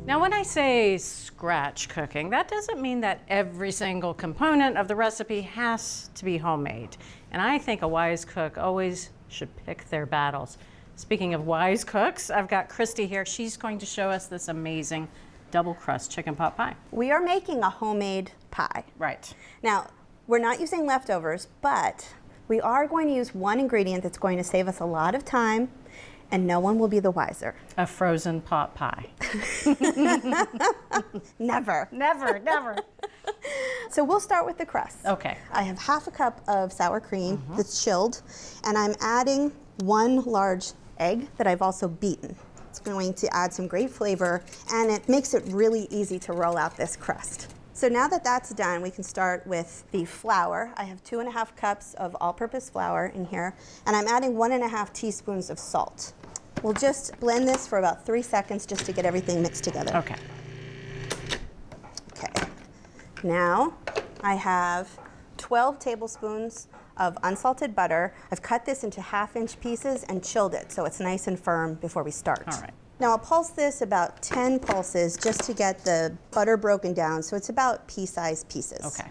Now, when I say scratch cooking, that doesn't mean that every single component of the recipe has to be homemade. And I think a wise cook always should pick their battles. Speaking of wise cooks, I've got Christie here. She's going to show us this amazing double-crust chicken pot pie. We are making a homemade pie. Right. Now, we're not using leftovers, but we are going to use one ingredient that's going to save us a lot of time, and no one will be the wiser. A frozen pot pie. Never. Never, never. So we'll start with the crust. Okay. I have half a cup of sour cream that's chilled, and I'm adding 1 large egg that I've also beaten. It's going to add some great flavor, and it makes it really easy to roll out this crust. So now that that's done, we can start with the flour. I have 2.5 cups of all-purpose flour in here, and I'm adding 1.5 teaspoons of salt. We'll just blend this for about 3 seconds just to get everything mixed together. Okay. Okay. Now I have 12 tablespoons of unsalted butter. I've cut this into 1/2-inch pieces and chilled it so it's nice and firm before we start. All right. Now I'll pulse this about 10 pulses just to get the butter broken down, so it's about pea-sized pieces. Okay.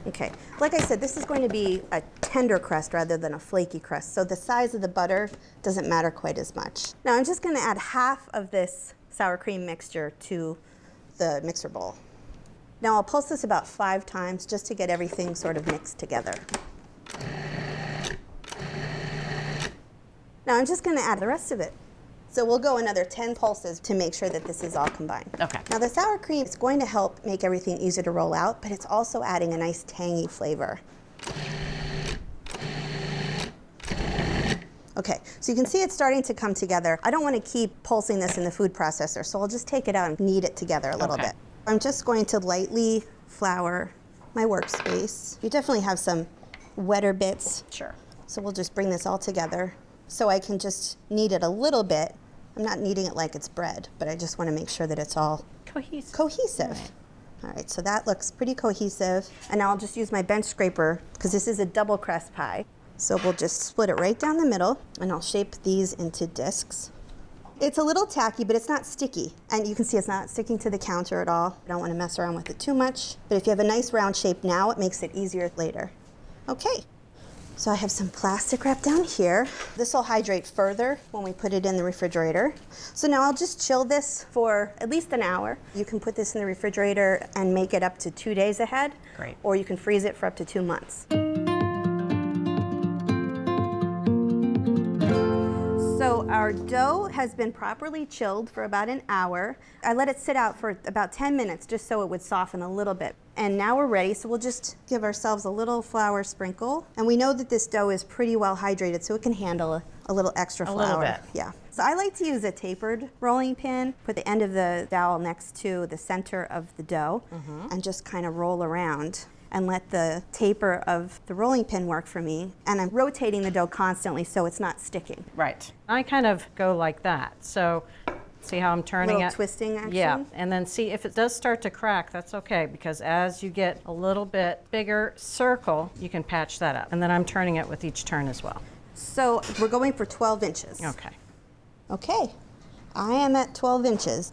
Okay, like I said, this is going to be a tender crust rather than a flaky crust, so the size of the butter doesn't matter quite as much. Now I'm just going to add half of this sour cream mixture to the mixer bowl. Now I'll pulse this about 5 times just to get everything sort of mixed together. Now I'm just going to add the rest of it. So we'll go another 10 pulses to make sure that this is all combined. Okay. Now the sour cream is going to help make everything easier to roll out, but it's also adding a nice tangy flavor. Okay, so you can see it's starting to come together. I don't want to keep pulsing this in the food processor, so I'll just take it out and knead it together a little bit. I'm just going to lightly flour my workspace. You definitely have some wetter bits. Sure. So we'll just bring this all together. So I can just knead it a little bit. I'm not kneading it like it's bread, but I just want to make sure that it's all cohesive. Right. All right, so that looks pretty cohesive. And now I'll just use my bench scraper because this is a double crust pie. So we'll just split it right down the middle, and I'll shape these into discs. It's a little tacky, but it's not sticky. And you can see it's not sticking to the counter at all. I don't want to mess around with it too much. But if you have a nice round shape now, it makes it easier later. Okay. So I have some plastic wrap down here. This will hydrate further when we put it in the refrigerator. So now I'll just chill this for at least an hour. You can put this in the refrigerator and make it up to 2 days ahead. Great. Or you can freeze it for up to 2 months. So our dough has been properly chilled for about an hour. I let it sit out for about 10 minutes just so it would soften a little bit. And now we're ready, so we'll just give ourselves a little flour sprinkle. And we know that this dough is pretty well hydrated, so it can handle a little extra flour. A little bit. Yeah. So I like to use a tapered rolling pin, put the end of the dowel next to the center of the dough, and just kind of roll around and let the taper of the rolling pin work for me. And I'm rotating the dough constantly so it's not sticking. Right. I kind of go like that. So see how I'm turning Little it? twisting action? Yeah, and then see if it does start to crack, that's okay, because as you get a little bit bigger circle, you can patch that up. And then I'm turning it with each turn as well. So we're going for 12 inches. Okay. Okay, I am at 12 inches.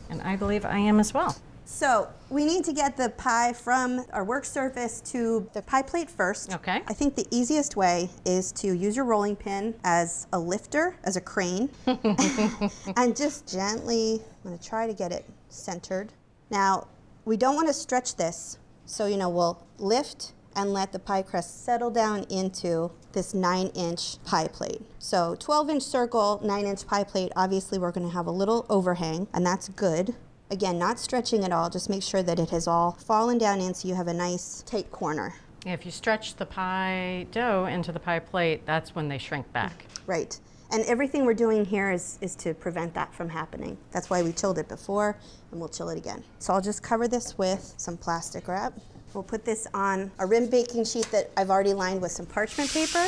And I believe I am as well. So we need to get the pie from our work surface to the pie plate first. Okay. I think the easiest way is to use your rolling pin as a lifter, as a crane, and just gently, I'm gonna try to get it centered. Now, we don't wanna stretch this, so we'll lift and let the pie crust settle down into this 9-inch pie plate. So 12-inch circle, 9-inch pie plate, obviously we're gonna have a little overhang, and that's good. Again, not stretching at all, just make sure that it has all fallen down in so you have a nice tight corner. Yeah, if you stretch the pie dough into the pie plate, that's when they shrink back. Right. And everything we're doing here is to prevent that from happening. That's why we chilled it before, and we'll chill it again. So I'll just cover this with some plastic wrap. We'll put this on a rim baking sheet that I've already lined with some parchment paper.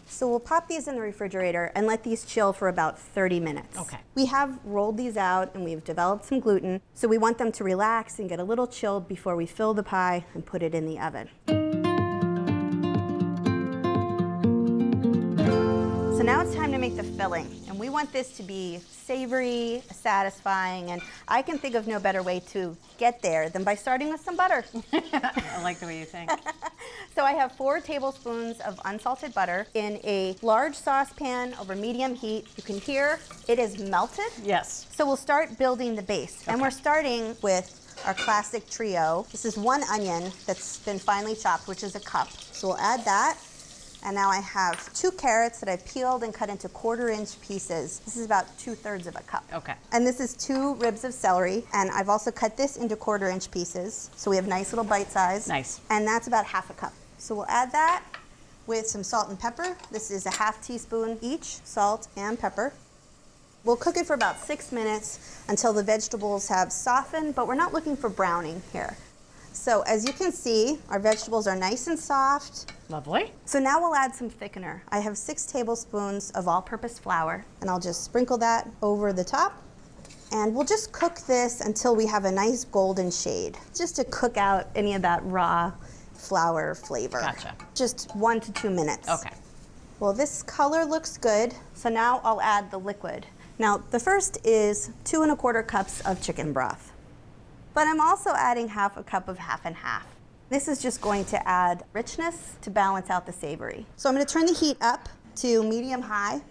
So we'll pop these in the refrigerator and let these chill for about 30 minutes. Okay. We have rolled these out and we've developed some gluten, so we want them to relax and get a little chilled before we fill the pie and put it in the oven. So now it's time to make the filling. And we want this to be savory, satisfying, and I can think of no better way to get there than by starting with some butter. I like the way you think. So I have 4 tablespoons of unsalted butter in a large saucepan over medium heat. You can hear it is melted. Yes. So we'll start building the base. And we're starting with our classic trio. This is 1 onion that's been finely chopped, which is a cup. So we'll add that. And now I have 2 carrots that I peeled and cut into 1/4-inch pieces. This is about 2/3 of a cup. Okay. And this is 2 ribs of celery. And I've also cut this into 1/4-inch pieces. So we have nice little bite size. Nice. And that's about 1/2 cup. So we'll add that with some salt and pepper. This is a 1/2 teaspoon each, salt and pepper. We'll cook it for about 6 minutes until the vegetables have softened, but we're not looking for browning here. So as you can see, our vegetables are nice and soft. Lovely. So now we'll add some thickener. I have 6 tablespoons of all-purpose flour, and I'll just sprinkle that over the top. And we'll just cook this until we have a nice golden shade, just to cook out any of that raw flour flavor. Gotcha. Just 1 to 2 minutes. Okay. Well, this color looks good, so now I'll add the liquid. Now, the first is 2 1/4 cups of chicken broth. But I'm also adding 1/2 cup of 1/2 and 1/2. This is just going to add richness to balance out the savory. So I'm going to turn the heat up to medium-high,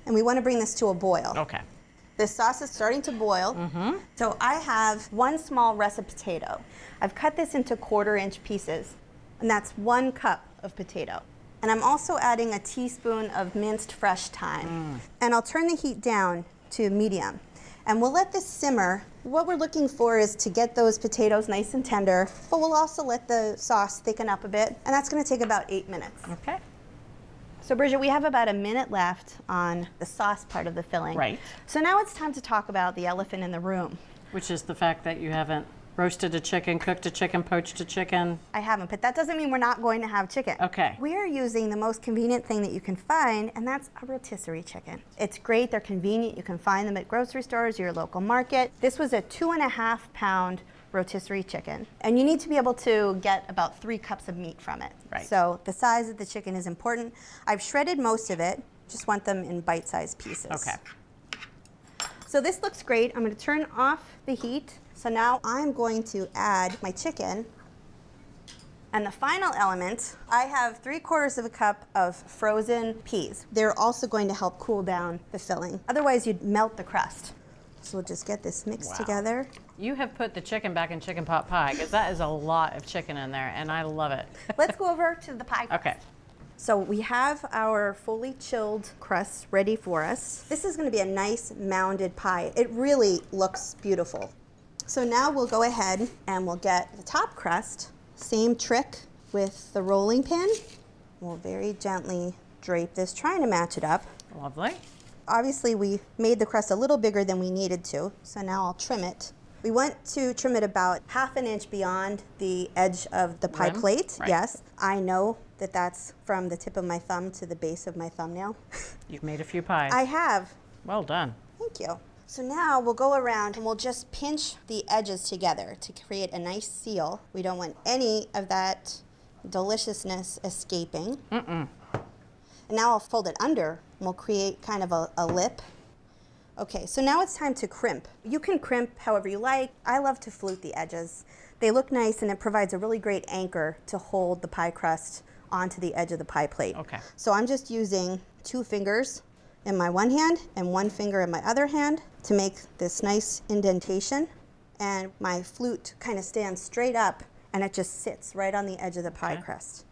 and we want to bring this to a boil. Okay. This sauce is starting to boil. So I have 1 small russet potato. I've cut this into 1/4-inch pieces, and that's 1 cup of potato. And I'm also adding a teaspoon of minced fresh thyme. And I'll turn the heat down to medium. And we'll let this simmer. What we're looking for is to get those potatoes nice and tender, but we'll also let the sauce thicken up a bit. And that's going to take about 8 minutes. Okay. So Bridget, we have about a minute left on the sauce part of the filling. Right. So now it's time to talk about the elephant in the room. Which is the fact that you haven't roasted a chicken, cooked a chicken, poached a chicken. I haven't, but that doesn't mean we're not going to have chicken. Okay. We are using the most convenient thing that you can find, and that's a rotisserie chicken. It's great, they're convenient, you can find them at grocery stores, your local market. This was a 2.5 pound rotisserie chicken, and you need to be able to get about 3 cups of meat from it. Right. So the size of the chicken is important. I've shredded most of it, just want them in bite-sized pieces. Okay. So this looks great. I'm going to turn off the heat. So now I'm going to add my chicken. And the final element, I have 3/4 of a cup of frozen peas. They're also going to help cool down the filling. Otherwise, you'd melt the crust. So we'll just get this mixed together. You have put the chicken back in chicken pot pie, because that is a lot of chicken in there, and I love it. Let's go over to the pie crust. Okay. So we have our fully chilled crust ready for us. This is going to be a nice mounded pie. It really looks beautiful. So now we'll go ahead and we'll get the top crust. Same trick with the rolling pin. We'll very gently drape this, trying to match it up. Lovely. Obviously we made the crust a little bigger than we needed to, so now I'll trim it. We want to trim it about 1/2 inch beyond the edge of the pie Rim? plate. Right. Yes, I know that that's from the tip of my thumb to the base of my thumbnail. You've made a few pies. I have. Well done. Thank you. So now we'll go around and we'll just pinch the edges together to create a nice seal. We don't want any of that deliciousness escaping. And now I'll fold it under and we'll create kind of a lip. Okay, so now it's time to crimp. You can crimp however you like. I love to flute the edges. They look nice and it provides a really great anchor to hold the pie crust onto the edge of the pie plate. Okay. So I'm just using 2 fingers in my one hand and 1 finger in my other hand to make this nice indentation. And my flute kind of stands straight up and it just sits right on the edge of the pie crust.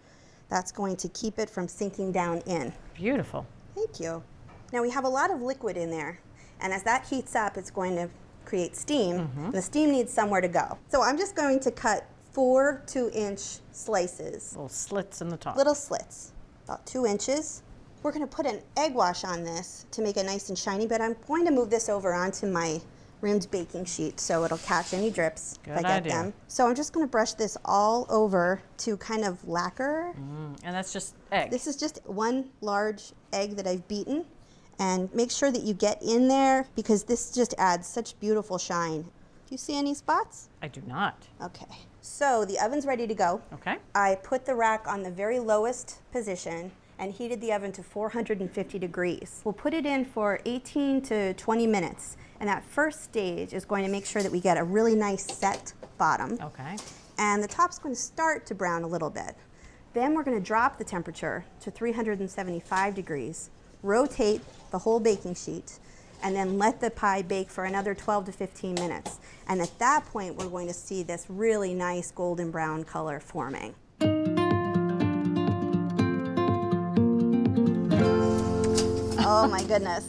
That's going to keep it from sinking down in. Beautiful. Thank you. Now we have a lot of liquid in there, and as that heats up, it's going to create steam, and the steam needs somewhere to go. So I'm just going to cut 4 2-inch slices, Little slits in the top. little slits, about 2 inches. We're going to put an egg wash on this to make it nice and shiny, but I'm going to move this over onto my rimmed baking sheet so it'll catch any drips if I Good get idea. them. So I'm just going to brush this all over to kind of lacquer. And that's just egg. This is just 1 large egg that I've beaten, and make sure that you get in there because this just adds such beautiful shine. Do you see any spots? I do not. Okay, so the oven's ready to go. Okay. I put the rack on the very lowest position and heated the oven to 450 degrees. We'll put it in for 18 to 20 minutes, and that first stage is going to make sure that we get a really nice set bottom. Okay. And the top's going to start to brown a little bit. Then we're going to drop the temperature to 375 degrees, rotate the whole baking sheet, and then let the pie bake for another 12 to 15 minutes. And at that point, we're going to see this really nice golden brown color forming. Oh my goodness.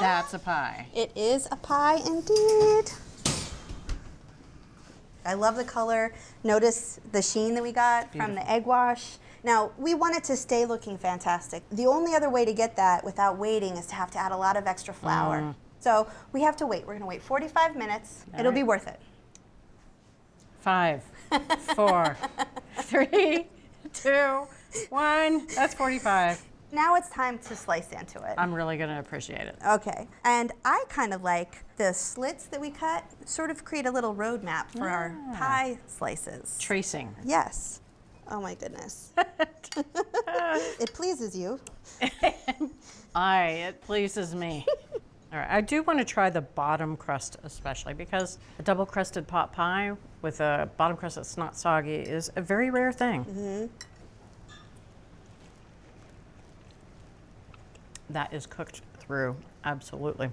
That's a pie. It is a pie indeed. I love the color. Notice the sheen that we got from the egg wash. Now, we want it to stay looking fantastic. The only other way to get that without waiting is to have to add a lot of extra flour. So we have to wait. We're going to wait 45 minutes. It'll be worth it. 5, 4, 3, 2, 1. That's 45. Now it's time to slice into it. I'm really going to appreciate it. Okay, and I kind of like the slits that we cut sort of create a little roadmap for our pie slices. Tracing. Yes. Oh my goodness. It pleases you. It pleases me. All right, I do want to try the bottom crust especially because a double-crusted pot pie with a bottom crust that's not soggy is a very rare thing. That is cooked through, absolutely.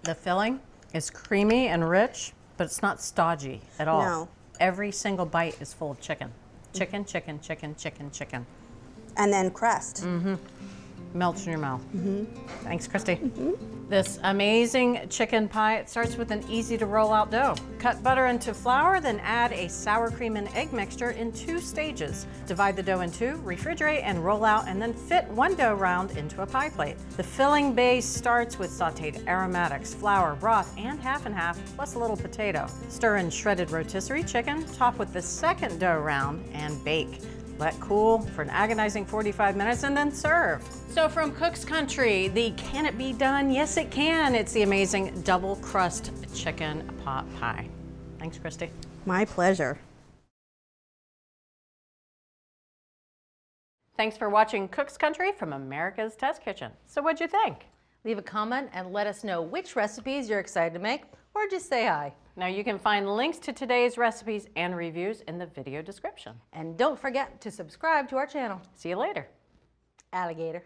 The filling is creamy and rich, but it's not stodgy at all. No. Every single bite is full of chicken. Chicken, chicken, chicken, chicken, chicken. And then crust. Melts in your mouth. Thanks, Christy. This amazing chicken pie, it starts with an easy to roll out dough. Cut butter into flour, then add a sour cream and egg mixture in 2 stages. Divide the dough in 2, refrigerate and roll out, and then fit 1 dough round into a pie plate. The filling base starts with sauteed aromatics, flour, broth, and half, plus a little potato. Stir in shredded rotisserie chicken, top with the second dough round, and bake. Let cool for an agonizing 45 minutes and then serve. So from Cook's Country, the can it be done? Yes, it can. It's the amazing double-crust chicken pot pie. Thanks, Christy. My pleasure. Thanks for watching Cook's Country from America's Test Kitchen. So what'd you think? Leave a comment and let us know which recipes you're excited to make, or just say hi. Now you can find links to today's recipes and reviews in the video description. And don't forget to subscribe to our channel. See you later. Alligator.